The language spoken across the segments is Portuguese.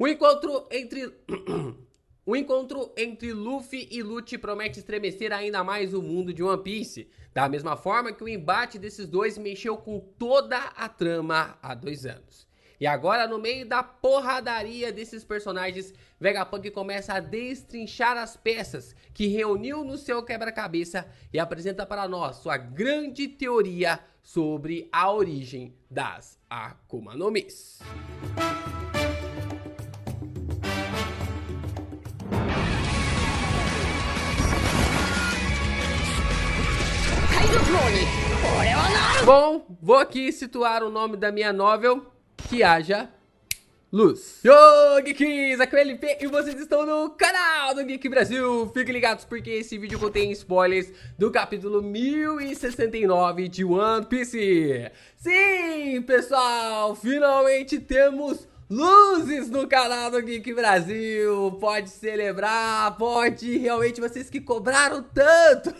O encontro entre... O encontro entre Luffy e Lucci promete estremecer ainda mais o mundo de One Piece, da mesma forma que o embate desses dois mexeu com toda a trama há 2 anos. E agora, no meio da porradaria desses personagens, Vegapunk começa a destrinchar as peças que reuniu no seu quebra-cabeça e apresenta para nós sua grande teoria sobre a origem das Akuma no Mis. Bom, vou aqui situar o nome da minha novel, Que Haja Luz. Yo, Geeks, aqui é o LP e vocês estão no canal do Geek Brasil. Fiquem ligados porque esse vídeo contém spoilers do capítulo 1069 de One Piece. Sim, pessoal, finalmente temos luzes no canal do Geek Brasil. Pode celebrar, pode, realmente vocês que cobraram tanto.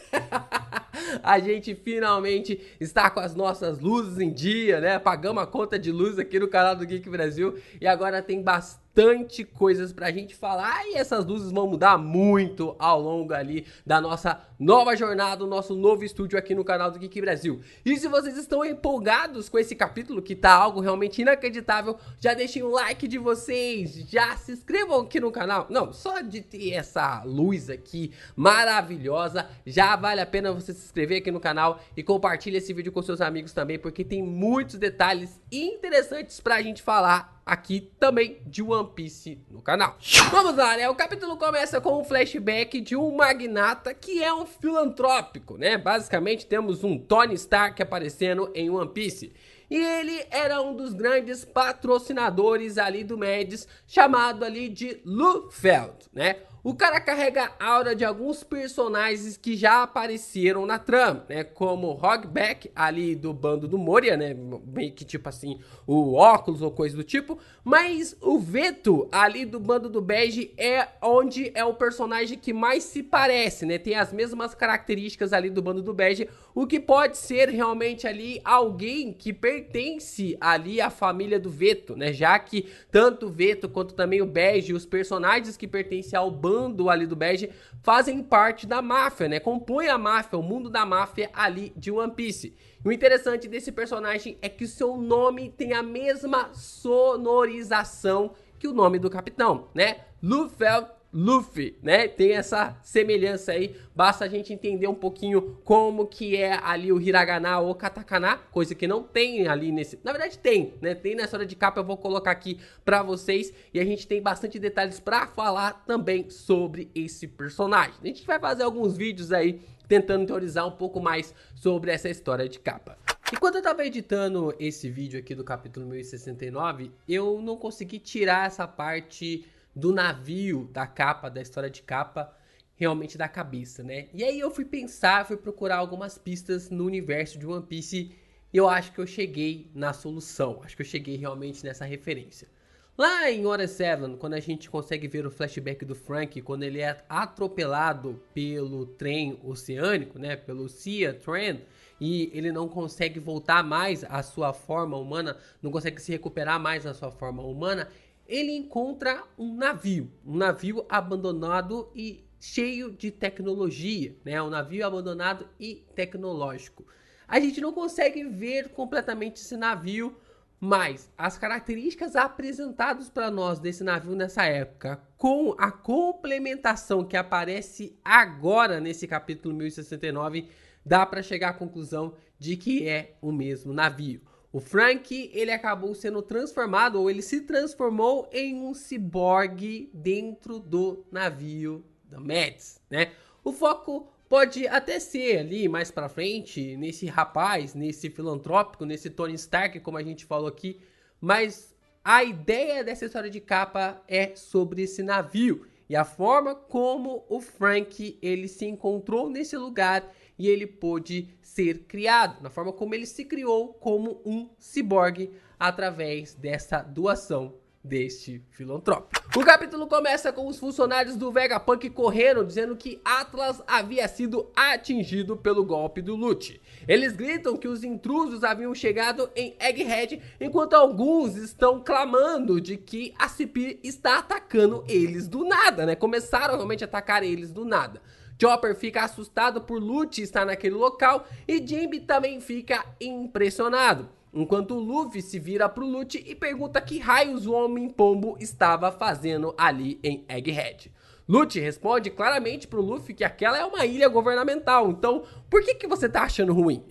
A gente finalmente está com as nossas luzes em dia, né? Pagamos a conta de luz aqui no canal do Geek Brasil e agora tem bastante coisas pra gente falar e essas luzes vão mudar muito ao longo ali da nossa nova jornada, o nosso novo estúdio aqui no canal do Geek Brasil. E se vocês estão empolgados com esse capítulo, que tá algo realmente inacreditável, já deixem o like de vocês, já se inscrevam aqui no canal. Não, só de ter essa luz aqui maravilhosa, já vale a pena você se inscrever aqui no canal e compartilhe esse vídeo com seus amigos também, porque tem muitos detalhes interessantes pra gente falar aqui também de One Piece no canal. Vamos lá, né? O capítulo começa com um flashback de um magnata que é um filantrópico, né? Basicamente temos um Tony Stark aparecendo em One Piece. E ele era um dos grandes patrocinadores ali do Mads, chamado ali de Luffy, né? O cara carrega a aura de alguns personagens que já apareceram na trama, né? Como o Hogback ali do bando do Moria, né? Meio que tipo assim, o óculos ou coisa do tipo. Mas o Veto ali do bando do Bege é onde é o personagem que mais se parece, né? Tem as mesmas características ali do bando do Bege, o que pode ser realmente ali alguém que pertence ali à família do Veto, né? Já que tanto o Veto quanto também o Bege, os personagens que pertencem ao bando ali do Bege, fazem parte da máfia, né? Compõem a máfia, o mundo da máfia ali de One Piece. E o interessante desse personagem é que o seu nome tem a mesma sonorização que o nome do capitão, né? Luffy, né? Tem essa semelhança aí, basta a gente entender um pouquinho como que é ali o hiragana ou katakana, coisa que não tem ali nesse... Na verdade tem, né? Tem nessa hora de capa, eu vou colocar aqui pra vocês e a gente tem bastante detalhes pra falar também sobre esse personagem. A gente vai fazer alguns vídeos aí tentando teorizar um pouco mais sobre essa história de capa. Enquanto eu tava editando esse vídeo aqui do capítulo 1069, eu não consegui tirar essa parte do navio, da capa, da história de capa, realmente da cabeça, né? E aí eu fui pensar, fui procurar algumas pistas no universo de One Piece e eu acho que eu cheguei na solução, acho que eu cheguei realmente nessa referência. Lá em Oda 7, quando a gente consegue ver o flashback do Frank, quando ele é atropelado pelo trem oceânico, né, pelo Sea Train, e ele não consegue voltar mais à sua forma humana, não consegue se recuperar mais à sua forma humana, ele encontra um navio abandonado e cheio de tecnologia, né? Um navio abandonado e tecnológico. A gente não consegue ver completamente esse navio, mas as características apresentadas para nós desse navio nessa época, com a complementação que aparece agora nesse capítulo 1069, dá para chegar à conclusão de que é o mesmo navio. O Frank, ele acabou sendo transformado, ou ele se transformou em um ciborgue dentro do navio da Mads, né? O foco pode até ser ali mais pra frente, nesse rapaz, nesse filantrópico, nesse Tony Stark, como a gente falou aqui, mas a ideia dessa história de capa é sobre esse navio e a forma como o Frank, ele se encontrou nesse lugar e ele pôde ser criado, na forma como ele se criou como um ciborgue através dessa doação deste filantropo. O capítulo começa com os funcionários do Vegapunk correndo, dizendo que Atlas havia sido atingido pelo golpe do Lute. Eles gritam que os intrusos haviam chegado em Egghead, enquanto alguns estão clamando de que a CP está atacando eles do nada, né? Começaram realmente a atacar eles do nada. Chopper fica assustado por Lute estar naquele local e Jinbe também fica impressionado. Enquanto o Luffy se vira pro Lute e pergunta que raios o Homem-Pombo estava fazendo ali em Egghead. Lute responde claramente pro Luffy que aquela é uma ilha governamental, então por que você tá achando ruim?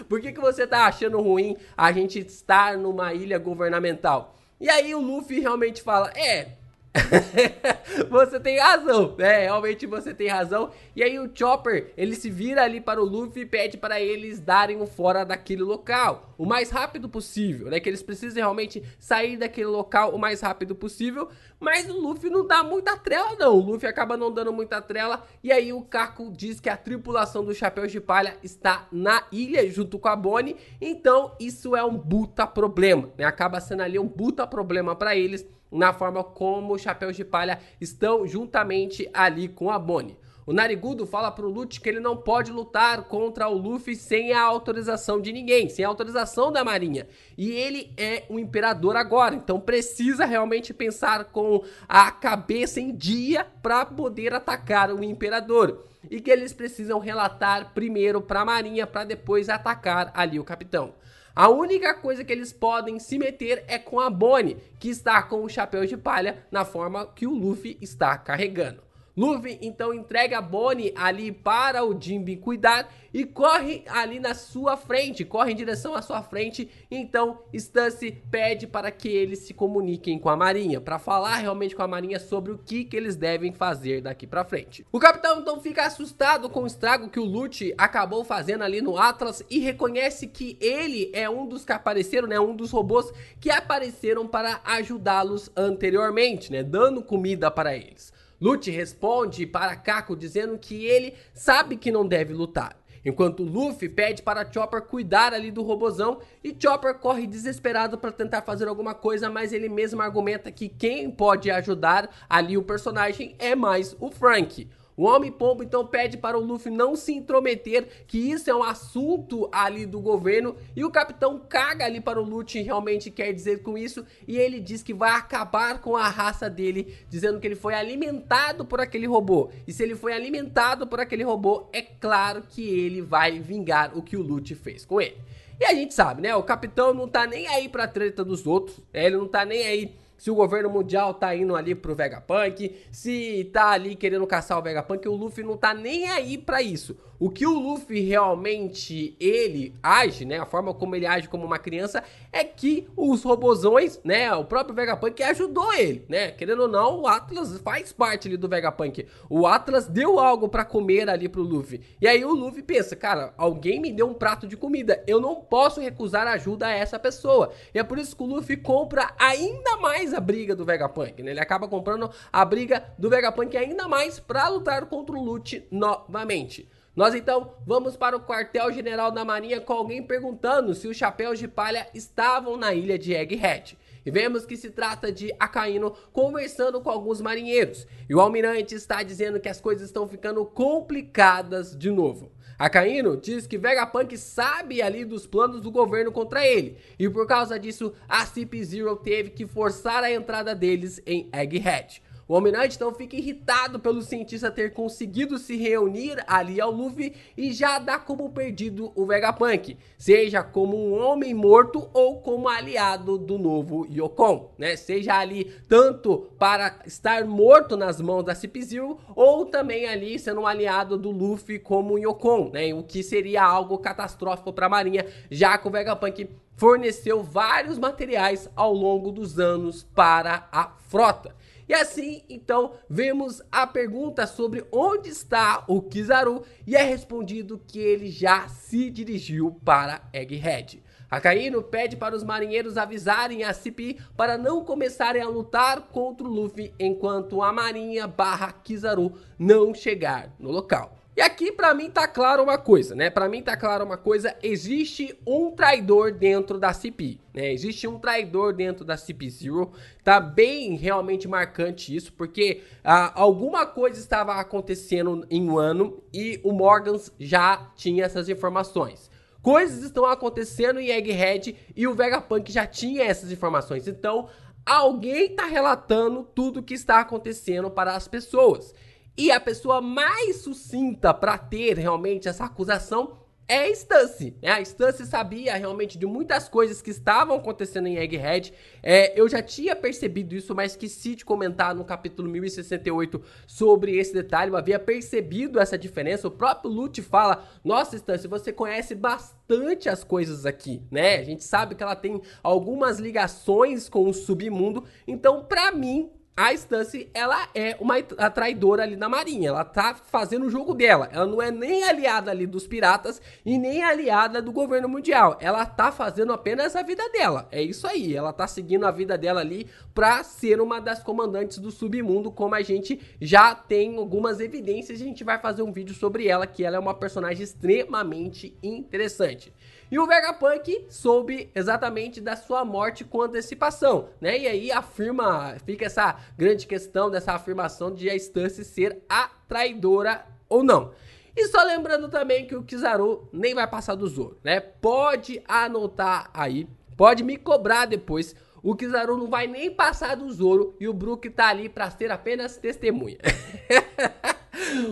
Por que você tá achando ruim a gente estar numa ilha governamental? E aí o Luffy realmente fala, você tem razão, realmente você tem razão. E aí o Chopper, ele se vira ali para o Luffy e pede para eles darem um fora daquele local o mais rápido possível, né? Que eles precisam realmente sair daquele local o mais rápido possível. Mas o Luffy não dá muita trela não, o Luffy acaba não dando muita trela. E aí o Kako diz que a tripulação do Chapéu de Palha está na ilha junto com a Bonnie. Então isso é um puta problema, né? Acaba sendo ali um puta problema para eles, na forma como os Chapéus de Palha estão juntamente ali com a Bonnie. O Narigudo fala pro Lute que ele não pode lutar contra o Luffy sem a autorização de ninguém, sem a autorização da marinha. E ele é um imperador agora, então precisa realmente pensar com a cabeça em dia para poder atacar o imperador. E que eles precisam relatar primeiro para a marinha para depois atacar ali o capitão. A única coisa que eles podem se meter é com a Bonnie, que está com o Chapéu de Palha na forma que o Luffy está carregando. Luffy então entrega a Bonnie ali para o Jinbe cuidar e corre ali na sua frente, corre em direção à sua frente. Então Stance pede para que eles se comuniquem com a marinha, para falar realmente com a marinha sobre o que eles devem fazer daqui para frente. O capitão então fica assustado com o estrago que o Lute acabou fazendo ali no Atlas e reconhece que ele é um dos que apareceram, né, um dos robôs que apareceram para ajudá-los anteriormente, né, dando comida para eles. Lute responde para Kako dizendo que ele sabe que não deve lutar, enquanto Luffy pede para Chopper cuidar ali do robozão e Chopper corre desesperado para tentar fazer alguma coisa, mas ele mesmo argumenta que quem pode ajudar ali o personagem é mais o Franky. O Homem-Pombo então pede para o Luffy não se intrometer, que isso é um assunto ali do governo, e o capitão caga ali para o Lute realmente quer dizer com isso, e ele diz que vai acabar com a raça dele, dizendo que ele foi alimentado por aquele robô, e se ele foi alimentado por aquele robô, é claro que ele vai vingar o que o Lute fez com ele. E a gente sabe, né, o capitão não tá nem aí pra treta dos outros, ele não tá nem aí se o governo mundial tá indo ali pro Vegapunk, se tá ali querendo caçar o Vegapunk, o Luffy não tá nem aí pra isso. O que o Luffy realmente, ele age, né, a forma como ele age como uma criança, é que os robozões, né, o próprio Vegapunk ajudou ele, né, querendo ou não, o Atlas faz parte ali do Vegapunk. O Atlas deu algo pra comer ali pro Luffy. E aí o Luffy pensa, cara, alguém me deu um prato de comida, eu não posso recusar ajuda a essa pessoa. E é por isso que o Luffy compra ainda mais a briga do Vegapunk, né, ele acaba comprando a briga do Vegapunk ainda mais pra lutar contra o Lute novamente. Nós então vamos para o quartel-general da marinha com alguém perguntando se os Chapéus de Palha estavam na ilha de Egghead. E vemos que se trata de Akainu conversando com alguns marinheiros. E o almirante está dizendo que as coisas estão ficando complicadas de novo. Akainu diz que Vegapunk sabe ali dos planos do governo contra ele. E por causa disso, a CP0 teve que forçar a entrada deles em Egghead. O almirante então fica irritado pelo cientista ter conseguido se reunir ali ao Luffy e já dá como perdido o Vegapunk, seja como um homem morto ou como aliado do novo Yokon, né? Seja ali tanto para estar morto nas mãos da CP0 ou também ali sendo um aliado do Luffy como um Yokon, né? O que seria algo catastrófico para a marinha, já que o Vegapunk forneceu vários materiais ao longo dos anos para a frota. E assim, então, vemos a pergunta sobre onde está o Kizaru e é respondido que ele já se dirigiu para Egghead. Akainu pede para os marinheiros avisarem a CP para não começarem a lutar contra o Luffy enquanto a marinha / Kizaru não chegar no local. E aqui pra mim tá claro uma coisa, né? Pra mim tá claro uma coisa, existe um traidor dentro da CP, né? Existe um traidor dentro da CP0, tá bem realmente marcante isso, porque alguma coisa estava acontecendo em Wano e o Morgans já tinha essas informações. Coisas estão acontecendo em Egghead e o Vegapunk já tinha essas informações, então alguém tá relatando tudo o que está acontecendo para as pessoas. E a pessoa mais sucinta para ter realmente essa acusação é a Stance, né? A Stance sabia realmente de muitas coisas que estavam acontecendo em Egghead. Eu já tinha percebido isso, mas esqueci de comentar no capítulo 1068 sobre esse detalhe. Eu havia percebido essa diferença. O próprio Lute fala, nossa, Stance, você conhece bastante as coisas aqui, né? A gente sabe que ela tem algumas ligações com o submundo. Então, pra mim, a Stance, ela é a traidora ali na marinha, ela tá fazendo o jogo dela, ela não é nem aliada ali dos piratas e nem aliada do governo mundial, ela tá fazendo apenas a vida dela, é isso aí, ela tá seguindo a vida dela ali pra ser uma das comandantes do submundo, como a gente já tem algumas evidências, a gente vai fazer um vídeo sobre ela, que ela é uma personagem extremamente interessante. E o Vegapunk soube exatamente da sua morte com antecipação, né? E aí fica essa grande questão dessa afirmação de a Stance ser a traidora ou não. E só lembrando também que o Kizaru nem vai passar do Zoro, né? Pode anotar aí, pode me cobrar depois. O Kizaru não vai nem passar do Zoro e o Brook tá ali pra ser apenas testemunha.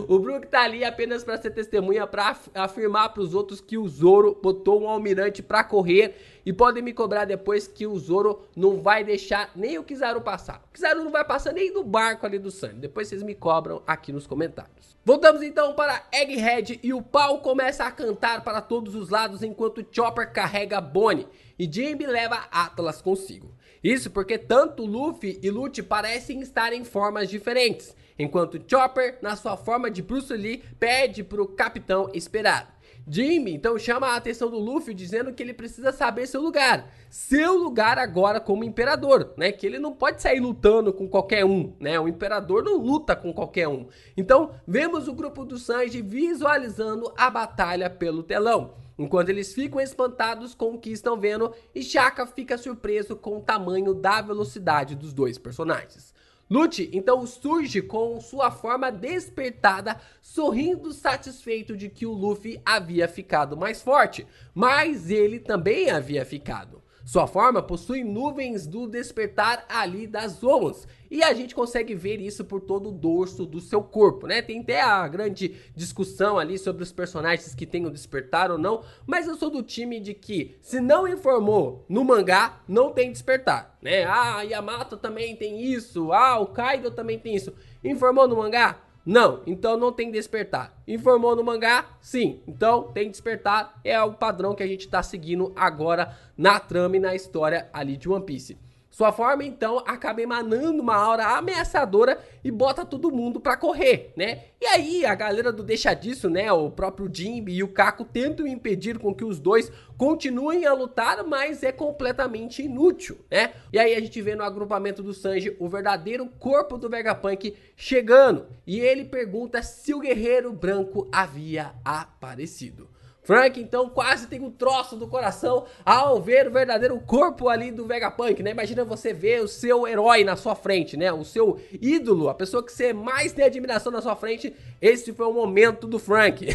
O Brook tá ali apenas pra ser testemunha, pra afirmar pros outros que o Zoro botou um almirante pra correr. E podem me cobrar depois que o Zoro não vai deixar nem o Kizaru passar. O Kizaru não vai passar nem no barco ali do Sunny. Depois vocês me cobram aqui nos comentários. Voltamos então para Egghead e o pau começa a cantar para todos os lados enquanto Chopper carrega Bonnie e Jinbe leva Atlas consigo. Isso porque tanto Luffy e Lute parecem estar em formas diferentes, enquanto Chopper, na sua forma de Bruce Lee, pede para o capitão esperar. Jinbe então chama a atenção do Luffy dizendo que ele precisa saber seu lugar agora como imperador, né? Que ele não pode sair lutando com qualquer um, né? O imperador não luta com qualquer um. Então vemos o grupo do Sanji visualizando a batalha pelo telão. Enquanto eles ficam espantados com o que estão vendo e Shaka fica surpreso com o tamanho da velocidade dos dois personagens. Lute então surge com sua forma despertada, sorrindo satisfeito de que o Luffy havia ficado mais forte, mas ele também havia ficado. Sua forma possui nuvens do despertar ali das Zoans, e a gente consegue ver isso por todo o dorso do seu corpo, né? Tem até a grande discussão ali sobre os personagens que têm o despertar ou não, mas eu sou do time de que, se não informou no mangá, não tem despertar, né? Ah, Yamato também tem isso, o Kaido também tem isso. Informou no mangá? Não, então não tem despertar. Informou no mangá? Sim, então tem despertar. É o padrão que a gente tá seguindo agora na trama e na história ali de One Piece. Sua forma, então, acaba emanando uma aura ameaçadora e bota todo mundo pra correr, né? E aí, a galera do Deixa Disso, né? O próprio Jinbe e o Kako tentam impedir com que os dois continuem a lutar, mas é completamente inútil, né? E aí a gente vê no agrupamento do Sanji o verdadeiro corpo do Vegapunk chegando. E ele pergunta se o Guerreiro Branco havia aparecido. Frank então quase tem um troço do coração ao ver o verdadeiro corpo ali do Vegapunk, né? Imagina você ver o seu herói na sua frente, né? O seu ídolo, a pessoa que você mais tem admiração na sua frente. Esse foi o momento do Frank.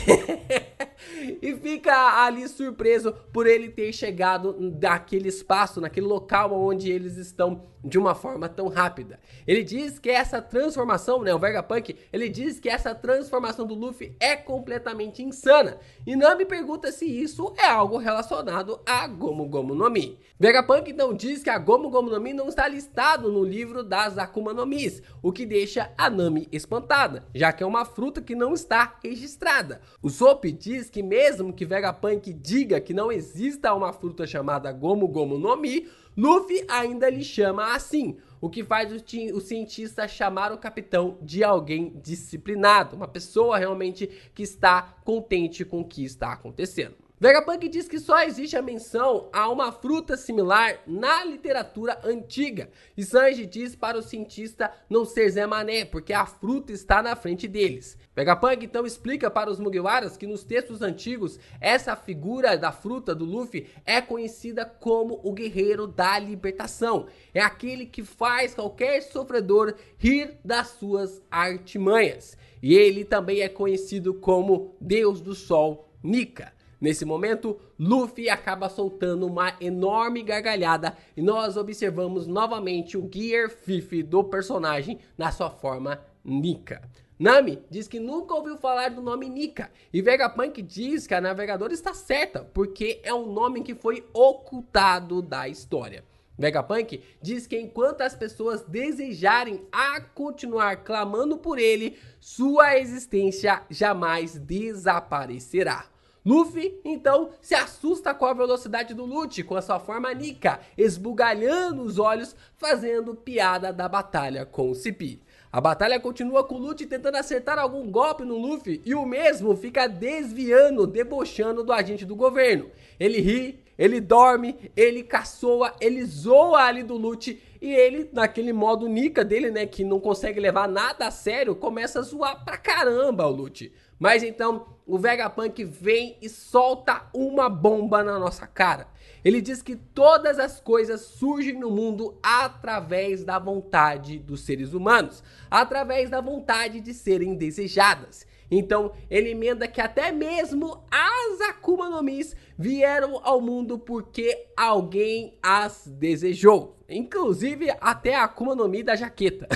E fica ali surpreso por ele ter chegado naquele espaço, naquele local onde eles estão de uma forma tão rápida. Ele diz que essa transformação, né, o Vegapunk, ele diz que essa transformação do Luffy é completamente insana. E Nami pergunta se isso é algo relacionado a Gomu Gomu no Mi. Vegapunk então diz que a Gomu Gomu no Mi não está listado no livro das Akuma no Mis, o que deixa a Nami espantada, já que é uma fruta que não está registrada. O Sop diz que mesmo que Vegapunk diga que não exista uma fruta chamada Gomu Gomu no Mi, Luffy ainda lhe chama assim, o que faz o cientista chamar o capitão de alguém disciplinado, uma pessoa realmente que está contente com o que está acontecendo. Vegapunk diz que só existe a menção a uma fruta similar na literatura antiga. E Sanji diz para o cientista não ser Zé Mané, porque a fruta está na frente deles. Vegapunk então explica para os Mugiwaras que nos textos antigos, essa figura da fruta do Luffy é conhecida como o Guerreiro da Libertação. É aquele que faz qualquer sofredor rir das suas artimanhas. E ele também é conhecido como Deus do Sol, Nika. Nesse momento, Luffy acaba soltando uma enorme gargalhada e nós observamos novamente o Gear 5 do personagem na sua forma Nika. Nami diz que nunca ouviu falar do nome Nika e Vegapunk diz que a navegadora está certa porque é um nome que foi ocultado da história. Vegapunk diz que enquanto as pessoas desejarem a continuar clamando por ele, sua existência jamais desaparecerá. Luffy, então, se assusta com a velocidade do Lute, com a sua forma Nika, esbugalhando os olhos, fazendo piada da batalha com o Cipi. A batalha continua com o Lute tentando acertar algum golpe no Luffy e o mesmo fica desviando, debochando do agente do governo. Ele ri, ele dorme, ele caçoa, ele zoa ali do Lute e ele, naquele modo Nika dele, né, que não consegue levar nada a sério, começa a zoar pra caramba o Lute. Mas então o Vegapunk vem e solta uma bomba na nossa cara. Ele diz que todas as coisas surgem no mundo através da vontade dos seres humanos, através da vontade de serem desejadas. Então ele emenda que até mesmo as Akuma no Mis vieram ao mundo porque alguém as desejou. Inclusive até a Akuma no Mi da jaqueta.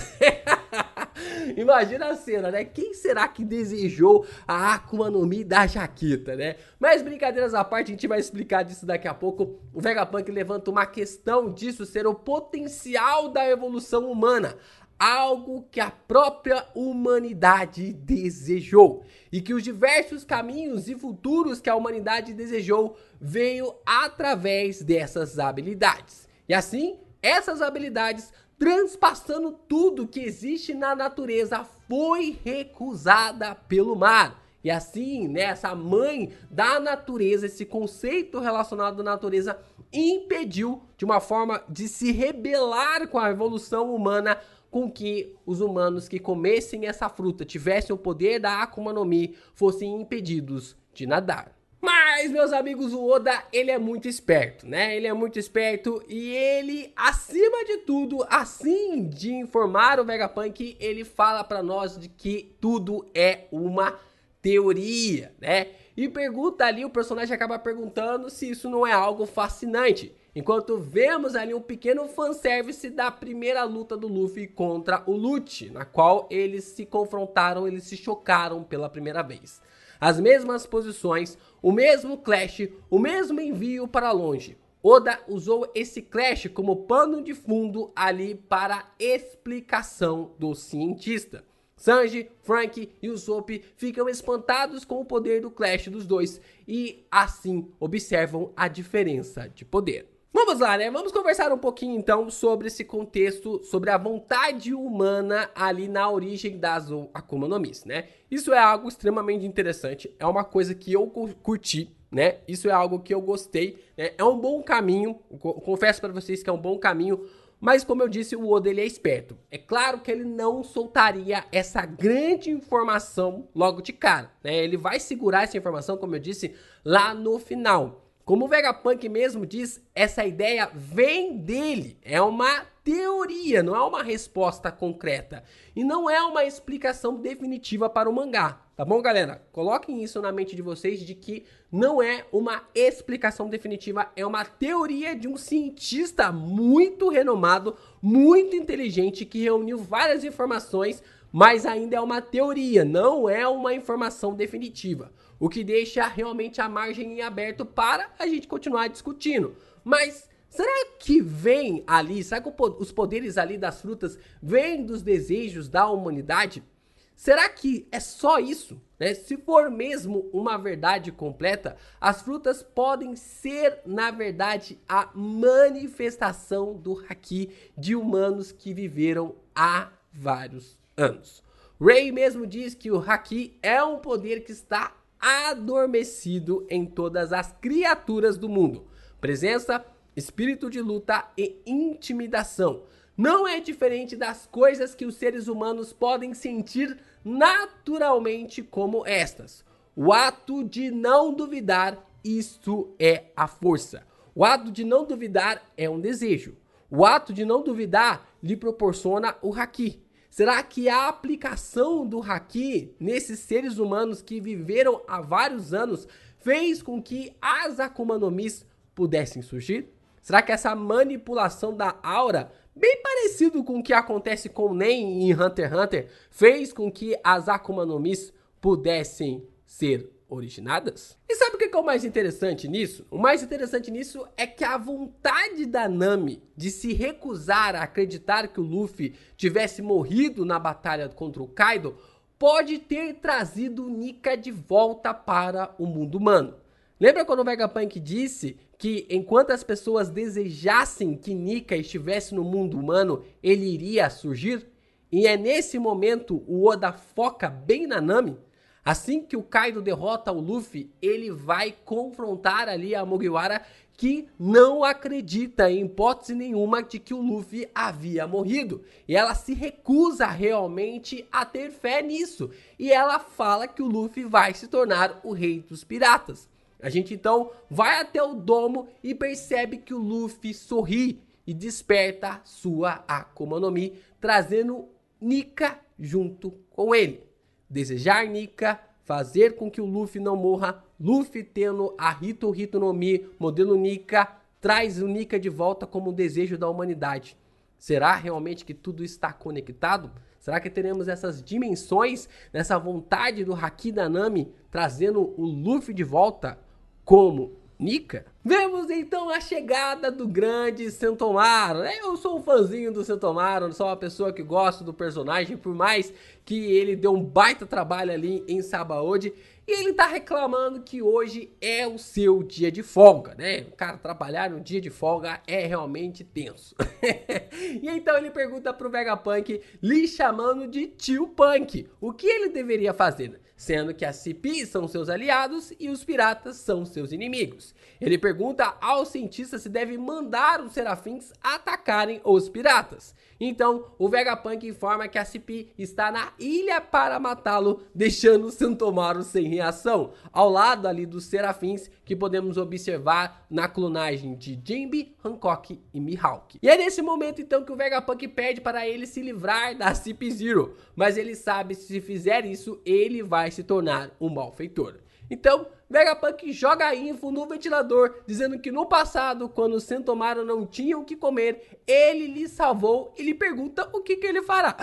Imagina a cena, né? Quem será que desejou a Akuma no Mi da jaqueta, né? Mas brincadeiras à parte, a gente vai explicar disso daqui a pouco. O Vegapunk levanta uma questão disso ser o potencial da evolução humana. Algo que a própria humanidade desejou. E que os diversos caminhos e futuros que a humanidade desejou veio através dessas habilidades. E assim, essas habilidades, transpassando tudo que existe na natureza, foi recusada pelo mar. E assim, né, essa mãe da natureza, esse conceito relacionado à natureza, impediu de uma forma de se rebelar com a evolução humana, com que os humanos que comessem essa fruta, tivessem o poder da Akuma no Mi, fossem impedidos de nadar. Mas, meus amigos, o Oda, ele é muito esperto, né? Ele é muito esperto e ele, acima de tudo, assim de informar o Vegapunk, ele fala pra nós de que tudo é uma teoria, né? E pergunta ali, o personagem acaba perguntando se isso não é algo fascinante. Enquanto vemos ali um pequeno fanservice da primeira luta do Luffy contra o Lute, na qual eles se confrontaram, eles se chocaram pela primeira vez. As mesmas posições, o mesmo clash, o mesmo envio para longe. Oda usou esse clash como pano de fundo ali para explicação do cientista. Sanji, Franky e Usopp ficam espantados com o poder do clash dos dois e assim observam a diferença de poder. Vamos lá, né? Vamos conversar um pouquinho então sobre esse contexto, sobre a vontade humana ali na origem das Akuma no Mis, né? Isso é algo extremamente interessante, é uma coisa que eu curti, né? Isso é algo que eu gostei, né? É um bom caminho, confesso para vocês que é um bom caminho, mas como eu disse, o Oda ele é esperto. É claro que ele não soltaria essa grande informação logo de cara, né? Ele vai segurar essa informação, como eu disse, lá no final. Como o Vegapunk mesmo diz, essa ideia vem dele, é uma teoria, não é uma resposta concreta. E não é uma explicação definitiva para o mangá, tá bom, galera? Coloquem isso na mente de vocês, de que não é uma explicação definitiva, é uma teoria de um cientista muito renomado, muito inteligente, que reuniu várias informações, mas ainda é uma teoria, não é uma informação definitiva. O que deixa realmente a margem em aberto para a gente continuar discutindo. Mas será que vem ali, será que os poderes ali das frutas vêm dos desejos da humanidade? Será que é só isso, né? Se for mesmo uma verdade completa, as frutas podem ser, na verdade, a manifestação do Haki de humanos que viveram há vários anos. Ray mesmo diz que o Haki é um poder que está adormecido em todas as criaturas do mundo. Presença, espírito de luta e intimidação. Não é diferente das coisas que os seres humanos podem sentir naturalmente como estas. O ato de não duvidar, isto é a força. O ato de não duvidar é um desejo. O ato de não duvidar lhe proporciona o haki. Será que a aplicação do haki nesses seres humanos que viveram há vários anos fez com que as Akuma no Mis pudessem surgir? Será que essa manipulação da aura, bem parecido com o que acontece com o Nen em Hunter x Hunter, fez com que as Akuma no Mis pudessem ser originadas? E sabe o que é o mais interessante nisso? O mais interessante nisso é que a vontade da Nami de se recusar a acreditar que o Luffy tivesse morrido na batalha contra o Kaido pode ter trazido Nika de volta para o mundo humano. Lembra quando o Vegapunk disse que enquanto as pessoas desejassem que Nika estivesse no mundo humano, ele iria surgir? E é nesse momento o Oda foca bem na Nami. Assim que o Kaido derrota o Luffy, ele vai confrontar ali a Mugiwara, que não acredita em hipótese nenhuma de que o Luffy havia morrido. E ela se recusa realmente a ter fé nisso. E ela fala que o Luffy vai se tornar o rei dos piratas. A gente então vai até o domo e percebe que o Luffy sorri e desperta sua Akuma no Mi, trazendo Nika junto com ele. Desejar Nika, fazer com que o Luffy não morra, Luffy tendo a Hito no Mi, modelo Nika, traz o Nika de volta como um desejo da humanidade. Será realmente que tudo está conectado? Será que teremos essas dimensões, nessa vontade do haki da Nami, trazendo o Luffy de volta como Nika? Vemos então a chegada do grande Sentomaru. Eu sou um fãzinho do Sentomaru, sou uma pessoa que gosta do personagem, por mais que ele deu um baita trabalho ali em Sabaody. E ele tá reclamando que hoje é o seu dia de folga, né? O cara trabalhar no dia de folga é realmente tenso. E então ele pergunta pro Vegapunk, lhe chamando de tio Punk, o que ele deveria fazer, sendo que as CP são seus aliados e os piratas são seus inimigos. Ele pergunta aos cientistas se deve mandar os serafins atacarem os piratas. Então o Vegapunk informa que a CP está na ilha para matá-lo, deixando o Sentomaru sem reação, ao lado ali dos serafins que podemos observar na clonagem de Jinbe, Hancock e Mihawk. E é nesse momento então que o Vegapunk pede para ele se livrar da CP0, mas ele sabe que se fizer isso, ele vai se tornar um malfeitor. Então, Vegapunk joga a info no ventilador, dizendo que no passado, quando o Sentomaru não tinha o que comer, ele lhe salvou e lhe pergunta o que ele fará.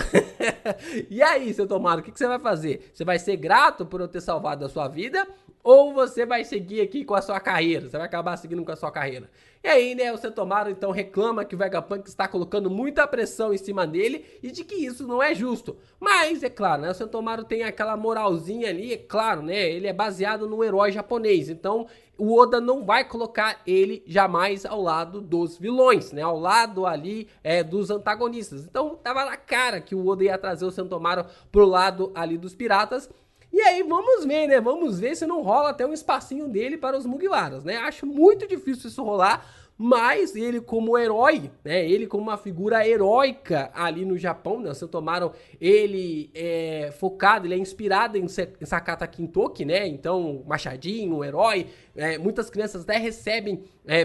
E aí, Sentomaru, o que você vai fazer? Você vai ser grato por eu ter salvado a sua vida? Ou você vai seguir aqui com a sua carreira? Você vai acabar seguindo com a sua carreira. E aí, né, o Sentomaru então reclama que o Vegapunk está colocando muita pressão em cima dele e de que isso não é justo. Mas, é claro, né, o Sentomaru tem aquela moralzinha ali, é claro, né, ele é baseado no herói japonês. Então, o Oda não vai colocar ele jamais ao lado dos vilões, né, ao lado ali dos antagonistas. Então, tava na cara que o Oda ia trazer o Sentomaru pro lado ali dos piratas. E aí vamos ver, né? Vamos ver se não rola até um espacinho dele para os Mugiwaras, né? Acho muito difícil isso rolar, mas ele como herói, né? Ele como uma figura heróica ali no Japão, né? O Sentomaru, ele é focado, ele é inspirado em Sakata Kintoki, né? Então, machadinho, herói. Muitas crianças até recebem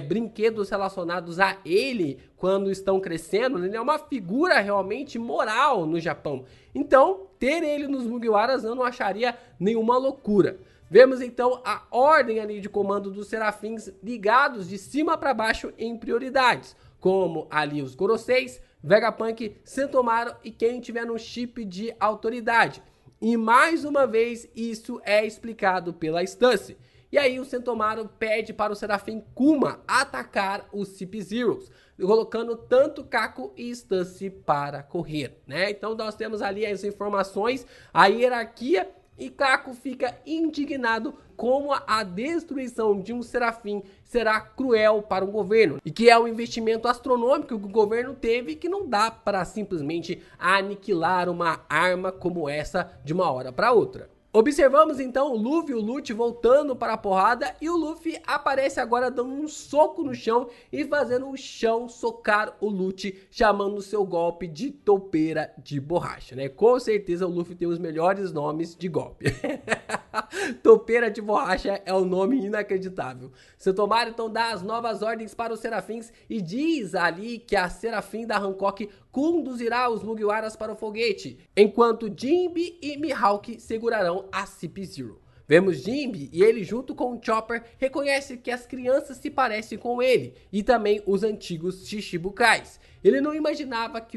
brinquedos relacionados a ele quando estão crescendo. Ele é uma figura realmente moral no Japão. Então, ter ele nos Mugiwaras eu não acharia nenhuma loucura. Vemos então a ordem ali de comando dos serafins ligados de cima para baixo em prioridades, como ali os Goroseis, Vegapunk, Sentomaru e quem tiver no chip de autoridade. E mais uma vez isso é explicado pela Stance. E aí o Sentomaru pede para o Serafim Kuma atacar os CP0s, colocando tanto Kaku e Stance para correr, né? Então nós temos ali as informações, a hierarquia, e Kaku fica indignado como a destruição de um serafim será cruel para o governo. E que é um investimento astronômico que o governo teve, que não dá para simplesmente aniquilar uma arma como essa de uma hora para outra. Observamos então o Luffy e o Lute voltando para a porrada e o Luffy aparece agora dando um soco no chão e fazendo o chão socar o Lute, chamando o seu golpe de topeira de borracha, né? Com certeza o Luffy tem os melhores nomes de golpe. Topeira de borracha é um nome inacreditável. Sentomaru então dá as novas ordens para os Serafins e diz ali que a Serafim da Hancock conduzirá os Mugiwaras para o foguete, enquanto Jinbe e Mihawk segurarão a CP0. Vemos Jinbe e ele junto com o Chopper reconhece que as crianças se parecem com ele e também os antigos Shichibukais. Ele não imaginava que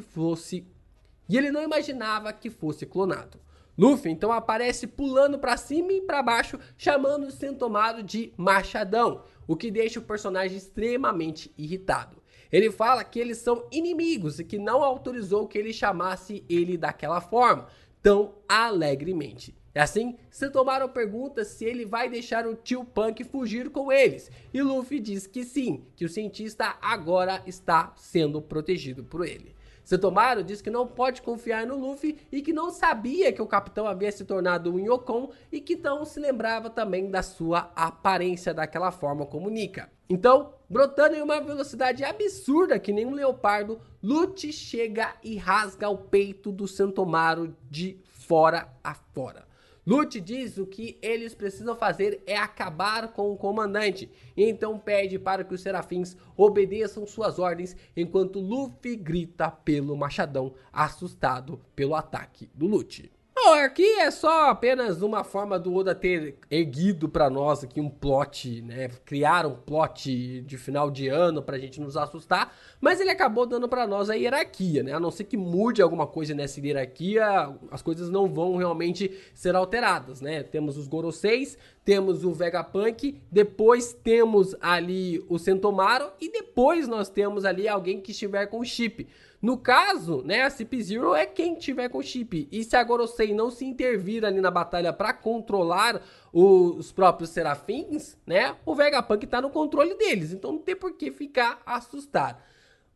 fosse clonado. Luffy então aparece pulando para cima e para baixo, chamando o Sentomaru de Machadão, o que deixa o personagem extremamente irritado. Ele fala que eles são inimigos e que não autorizou que ele chamasse ele daquela forma, tão alegremente. E assim, Sentomaru pergunta se ele vai deixar o tio Punk fugir com eles, e Luffy diz que sim, que o cientista agora está sendo protegido por ele. Sentomaru diz que não pode confiar no Luffy e que não sabia que o capitão havia se tornado um Yokon e que não se lembrava também da sua aparência daquela forma como Nika. Então, brotando em uma velocidade absurda que nem um leopardo, Lute chega e rasga o peito do Sentomaru de fora a fora. Lute diz o que eles precisam fazer é acabar com o comandante, e então pede para que os Serafins obedeçam suas ordens, enquanto Luffy grita pelo machadão, assustado pelo ataque do Lute. Bom, aqui é só apenas uma forma do Oda ter erguido pra nós aqui um plot, né? Criar um plot de final de ano pra gente nos assustar, mas ele acabou dando pra nós a hierarquia, né? A não ser que mude alguma coisa nessa hierarquia, as coisas não vão realmente ser alteradas, né? Temos os Goroseis, temos o Vegapunk, depois temos ali o Sentomaru e depois nós temos ali alguém que estiver com chip. No caso, né, a CP0 é quem tiver com chip. E se a Gorosei não se intervir ali na batalha para controlar os próprios Serafins, né, o Vegapunk tá no controle deles. Então não tem por que ficar assustado.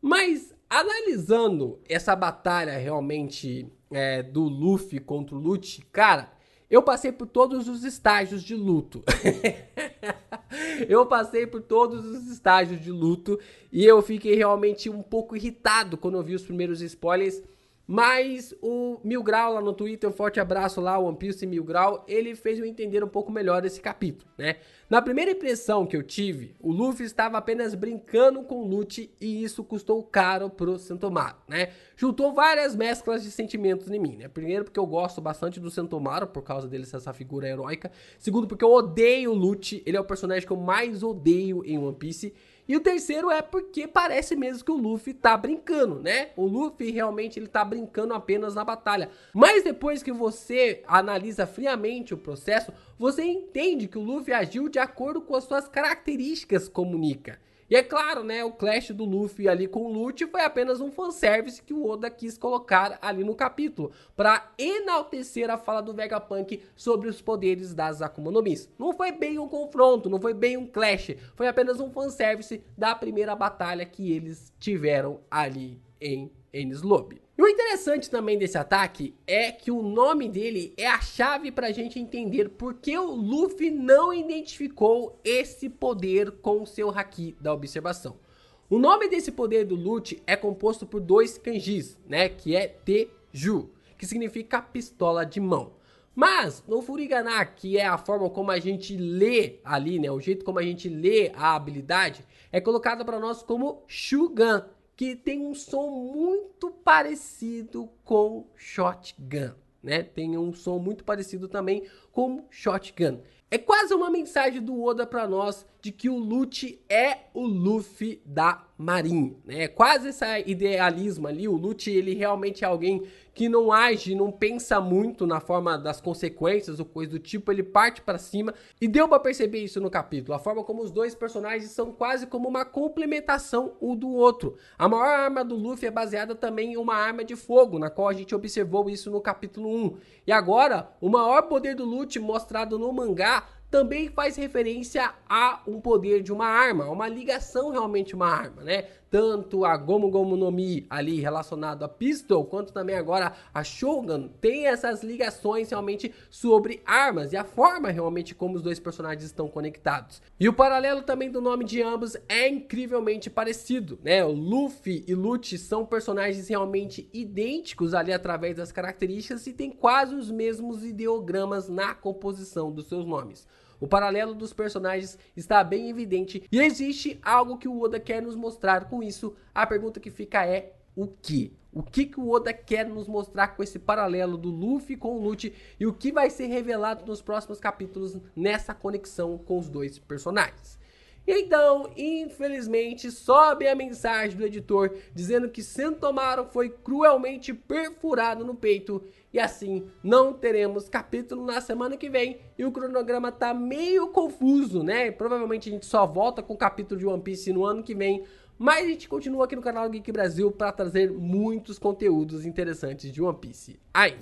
Mas analisando essa batalha realmente do Luffy contra o Lute, cara, eu passei por todos os estágios de luto. Eu passei por todos os estágios de luto e eu fiquei realmente um pouco irritado quando eu vi os primeiros spoilers. Mas o Mil Grau lá no Twitter, um forte abraço lá, o One Piece Mil Grau, ele fez eu entender um pouco melhor esse capítulo, né? Na primeira impressão que eu tive, o Luffy estava apenas brincando com o Lute e isso custou caro pro Sentomaru, né? Juntou várias mesclas de sentimentos em mim, né? Primeiro porque eu gosto bastante do Sentomaru, por causa dele ser essa figura heróica. Segundo porque eu odeio o Lute, ele é o personagem que eu mais odeio em One Piece. E o terceiro é porque parece mesmo que o Luffy tá brincando, né? O Luffy realmente ele tá brincando apenas na batalha. Mas depois que você analisa friamente o processo, você entende que o Luffy agiu de acordo com as suas características como Nika. E é claro, né, o clash do Luffy ali com o Lute foi apenas um fanservice que o Oda quis colocar ali no capítulo, para enaltecer a fala do Vegapunk sobre os poderes das Akuma no Mis. Não foi bem um confronto, não foi bem um clash, foi apenas um fanservice da primeira batalha que eles tiveram ali em Enies Lobby. E o interessante também desse ataque é que o nome dele é a chave pra gente entender por que o Luffy não identificou esse poder com o seu Haki da observação. O nome desse poder do Lute é composto por dois kanjis, né, que é Teju, que significa pistola de mão. Mas no Furigana, que é a forma como a gente lê ali, né, o jeito como a gente lê a habilidade, é colocado para nós como Shugan, que tem um som muito parecido com Shotgun, né? Tem um som muito parecido também com Shotgun. É quase uma mensagem do Oda para nós de que o Lute é o Luffy da Marinha, né? É quase esse idealismo ali. O Lute, ele realmente é alguém que não age, não pensa muito na forma das consequências ou coisa do tipo, ele parte para cima e deu para perceber isso no capítulo. A forma como os dois personagens são quase como uma complementação um do outro. A maior arma do Luffy é baseada também em uma arma de fogo, na qual a gente observou isso no capítulo 1. E agora, o maior poder do Lute mostrado no mangá também faz referência a um poder de uma arma, uma ligação realmente uma arma, né? Tanto a Gomu Gomu no Mi ali relacionado a Pistol, quanto também agora a Shogun, tem essas ligações realmente sobre armas e a forma realmente como os dois personagens estão conectados. E o paralelo também do nome de ambos é incrivelmente parecido, né? O Luffy e Lucci são personagens realmente idênticos ali através das características e tem quase os mesmos ideogramas na composição dos seus nomes. O paralelo dos personagens está bem evidente e existe algo que o Oda quer nos mostrar com isso. A pergunta que fica é o quê? O que o Oda quer nos mostrar com esse paralelo do Luffy com o Lucci e o que vai ser revelado nos próximos capítulos nessa conexão com os dois personagens? Então, infelizmente, sobe a mensagem do editor dizendo que Sentomaru foi cruelmente perfurado no peito e assim não teremos capítulo na semana que vem e o cronograma tá meio confuso, né? Provavelmente a gente só volta com o capítulo de One Piece no ano que vem, mas a gente continua aqui no canal Geek Brasil para trazer muitos conteúdos interessantes de One Piece. Aí!